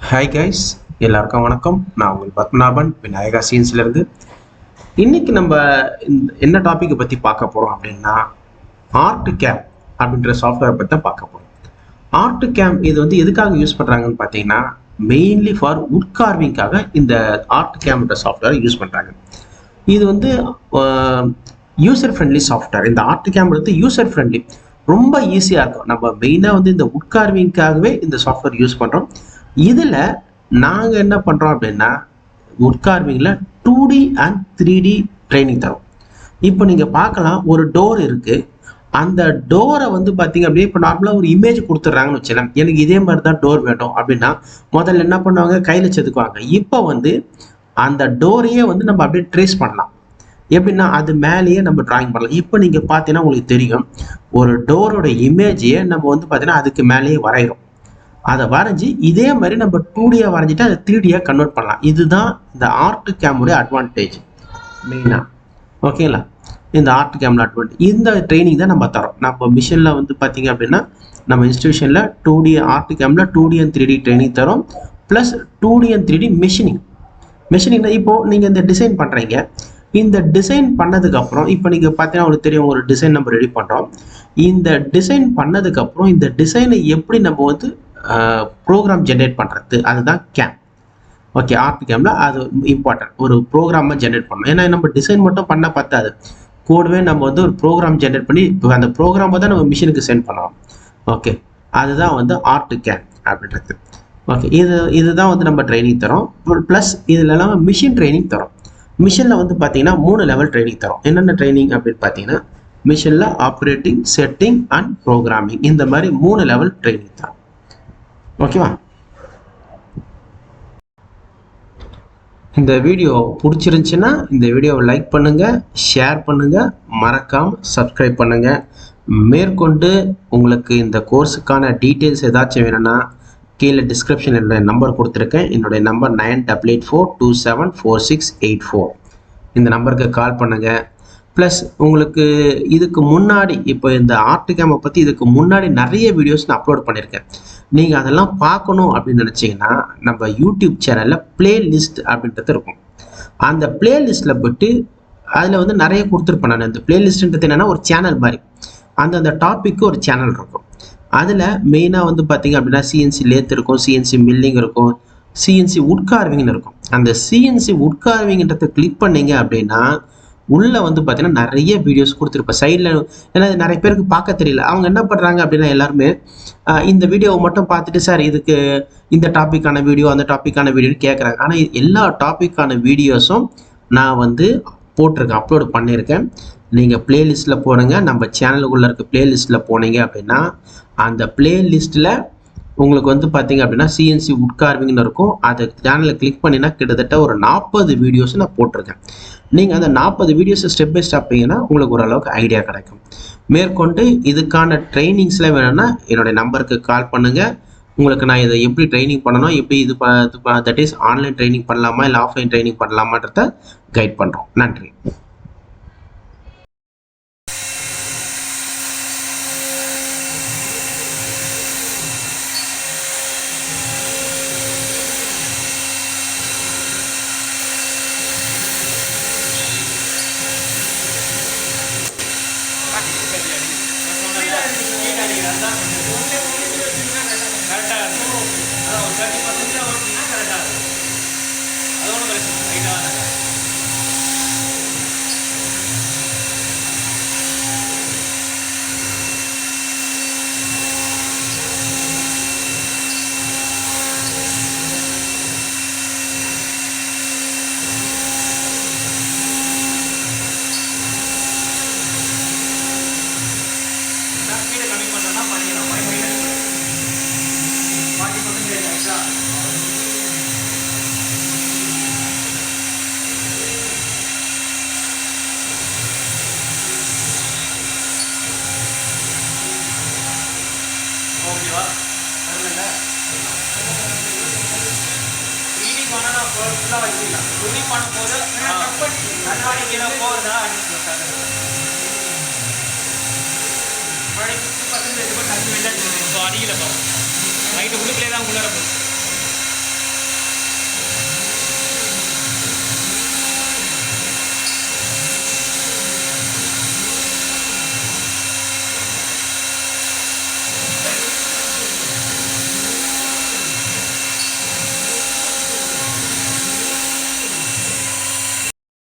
Hi guys, எல்லாருக்கும் வணக்கம். நான் உங்கள் பத்மநாபன், விநாயகா சீன்ஸ்லேருந்து. இன்னைக்கு நம்ம என்ன டாப்பிக்கை பற்றி பார்க்க போகிறோம் அப்படின்னா, ஆர்ட் கேம் அப்படின்ற சாஃப்ட்வேர் பற்றி தான் பார்க்க போகிறோம். ஆர்ட் கேம் இது வந்து எதுக்காக யூஸ் பண்ணுறாங்கன்னு பார்த்தீங்கன்னா, மெயின்லி ஃபார் வுட் கார்விங்காக இந்த ஆர்ட் கேம்ன்ற சாஃப்ட்வேர் யூஸ் பண்ணுறாங்க. இது வந்து யூசர் ஃப்ரெண்ட்லி சாஃப்ட்வேர். இந்த ஆர்ட் கேம் வந்து யூசர் ஃப்ரெண்ட்லி, ரொம்ப ஈஸியாக இருக்கும். நம்ம மெயினாக வந்து இந்த வுட் கார்விங்காகவே இந்த சாஃப்ட்வேர் யூஸ் பண்ணுறோம். இதில் நாங்கள் என்ன பண்ணுறோம் அப்படின்னா, would கார்விங்கில் 2D and 3D training தரோம். இப்போ நீங்கள் பார்க்கலாம், ஒரு டோர் இருக்குது. அந்த டோரை வந்து பார்த்தீங்க அப்படியே இப்போ நார்மலாக ஒரு இமேஜ் கொடுத்துட்றாங்கன்னு வச்சுக்கலாம். எனக்கு இதே மாதிரி தான் டோர் வேணும் அப்படின்னா முதல்ல என்ன பண்ணுவாங்க, கையில் செதுக்குவாங்க. இப்போ வந்து அந்த டோரையே வந்து நம்ம அப்படியே ட்ரேஸ் பண்ணலாம். எப்படின்னா அது மேலேயே நம்ம டிராயிங் பண்ணலாம். இப்போ நீங்கள் பார்த்தீங்கன்னா உங்களுக்கு தெரியும், ஒரு டோரோட இமேஜையே நம்ம வந்து பார்த்தீங்கன்னா அதுக்கு மேலேயே வரைகிறோம். அதை வரைஞ்சி இதே மாதிரி நம்ம 2Dயாக வரைஞ்சிட்டு அதை 3Dயாக கன்வெர்ட் பண்ணலாம். இதுதான் இந்த ஆர்ட் கேமுடைய அட்வான்டேஜ் மெயினாக. ஓகேங்களா, இந்த ஆர்ட் கேமில் அட்வான்டேஜ் இந்த ட்ரைனிங் தான் நம்ம தரோம். நம்ம மிஷனில் வந்து பார்த்தீங்க அப்படின்னா நம்ம இன்ஸ்டியூஷனில் 2D ஆர்ட் கேமில் 2D அண்ட் 3D ட்ரைனிங் தரோம். ப்ளஸ் 2D அண்ட் 3D மிஷினிங்னா இப்போது நீங்கள் இந்த டிசைன் பண்ணுறீங்க. இந்த டிசைன் பண்ணதுக்கப்புறம் இப்போ நீங்கள் பார்த்தீங்கன்னா உங்களுக்கு தெரியும், ஒரு டிசைன் நம்ம ரெடி பண்ணுறோம். இந்த டிசைன் பண்ணதுக்கப்புறம் இந்த டிசைனை எப்படி நம்ம வந்து ப்ரோக்ராம் ஜென்ரேட் பண்ணுறது, அதுதான் கேம். ஓகே, ஆர்ட் கேமில் அது இம்பார்ட்டன்ட். ஒரு ப்ரோக்ராமை ஜென்ரேட் பண்ணணும். ஏன்னா நம்ம டிசைன் மட்டும் பண்ணால் பத்தாது, கூடவே நம்ம வந்து ஒரு ப்ரோக்ராம் ஜென்ரேட் பண்ணி இப்போ அந்த ப்ரோக்ராமை தான் நம்ம மிஷினுக்கு சென்ட் பண்ணலாம். ஓகே, அதுதான் வந்து ஆர்ட் கேம் அப்படின்றது. ஓகே, இதுதான் வந்து நம்ம ட்ரைனிங் தரோம். ப்ளஸ் இதில் எல்லாமே மிஷின் ட்ரைனிங் தரோம். மிஷினில் வந்து பார்த்தீங்கன்னா 3 லெவல் ட்ரைனிங் தரோம். என்னென்ன ட்ரைனிங் அப்படின்னு பார்த்தீங்கன்னா, மிஷினில் ஆப்ரேட்டிங், செட்டிங் அண்ட் ப்ரோக்ராமிங், இந்த மாதிரி 3 லெவல் ட்ரைனிங் தரோம். ஓகேவா? இந்த வீடியோ பிடிச்சிருந்துச்சுன்னா இந்த வீடியோவை லைக் பண்ணுங்கள், ஷேர் பண்ணுங்கள், மறக்காமல் சப்ஸ்கிரைப் பண்ணுங்கள். மேற்கொண்டு உங்களுக்கு இந்த கோர்ஸுக்கான டீட்டெயில்ஸ் ஏதாச்சும் வேணும்னா கீழே டிஸ்கிரிப்ஷனில் என்னுடைய நம்பர் கொடுத்துருக்கேன். என்னுடைய நம்பர் 9884274684. இந்த நம்பருக்கு கால் பண்ணுங்கள். ப்ளஸ் உங்களுக்கு இதுக்கு முன்னாடி இப்போ இந்த ஆர்ட் கேமை பற்றி இதுக்கு முன்னாடி நிறைய வீடியோஸ் நான் அப்லோட் பண்ணியிருக்கேன். நீங்கள் அதெல்லாம் பார்க்கணும் அப்படின்னு நினச்சிங்கன்னா நம்ம யூடியூப் சேனலில் பிளேலிஸ்ட் அப்படின்றது இருக்கும். அந்த பிளேலிஸ்ட்டில் போய்ட்டு அதில் வந்து நிறைய கொடுத்துருப்பேன் நான். இந்த பிளேலிஸ்ட்டுன்றது என்னென்னா ஒரு சேனல் மாதிரி, அந்தந்த டாப்பிக்கு ஒரு சேனல் இருக்கும். அதில் மெயினாக வந்து பார்த்தீங்க அப்படின்னா சிஎன்சி லேத் இருக்கும், சிஎன்சி மில்லிங் இருக்கும், சிஎன்சி வுட் கார்விங்னு இருக்கும். அந்த சிஎன்சி வுட் கார்விங்ன்றதை கிளிக் பண்ணீங்க அப்படின்னா உள்ளே வந்து பார்த்தீங்கன்னா நிறைய வீடியோஸ் கொடுத்துருப்பேன் சைடில். ஏன்னா நிறைய பேருக்கு பார்க்க தெரியல. அவங்க என்ன பண்ணுறாங்க அப்படின்னா எல்லாருமே இந்த வீடியோவை மட்டும் பார்த்துட்டு சார் இதுக்கு இந்த டாப்பிக்கான வீடியோ அந்த டாப்பிக்கான வீடியோன்னு கேட்குறாங்க. ஆனால் எல்லா டாப்பிக்கான வீடியோஸும் நான் வந்து போட்டிருக்கேன், அப்லோடு பண்ணியிருக்கேன். நீங்கள் பிளேலிஸ்ட்டில் போடுங்க, நம்ம சேனலுக்குள்ளே இருக்க பிளேலிஸ்ட்டில் போனீங்க அப்படின்னா அந்த பிளேலிஸ்ட்டில் உங்களுக்கு வந்து பார்த்தீங்க அப்படின்னா சிஎன்சி வுட் கார்விங்னு இருக்கும். அதை சேனலில் கிளிக் பண்ணினா கிட்டத்தட்ட ஒரு 40 வீடியோஸ் நான் போட்டிருக்கேன். நீங்கள் அந்த 40 வீடியோஸை ஸ்டெப் பை ஸ்டெப் பண்ணீங்கன்னா உங்களுக்கு ஓரளவுக்கு ஐடியா கிடைக்கும். மேற்கொண்டு இதுக்கான ட்ரைனிங்ஸில் வேணும்னா என்னுடைய நம்பருக்கு கால் பண்ணுங்கள். உங்களுக்கு நான் இதை எப்படி ட்ரைனிங் பண்ணணும், எப்படி தட் இஸ் ஆன்லைன் ட்ரைனிங் பண்ணலாமா இல்லை ஆஃப்லைன் ட்ரைனிங் பண்ணலாமான்றத கைட் பண்ணுறோம். நன்றி. ஓகேவா? அதுல 3D பண்ணனா ஃபுல்லா வச்சிடலாம். 2D பண்ணும்போது கண்ணாடி கீழே போகுதா அடிச்சுட்டாங்க. மழை 50% டச் வெளில ஸோ அடியில் போகும். லைட்டு உள்ளுக்குள்ளே தான் உள்ளே இருக்கும்.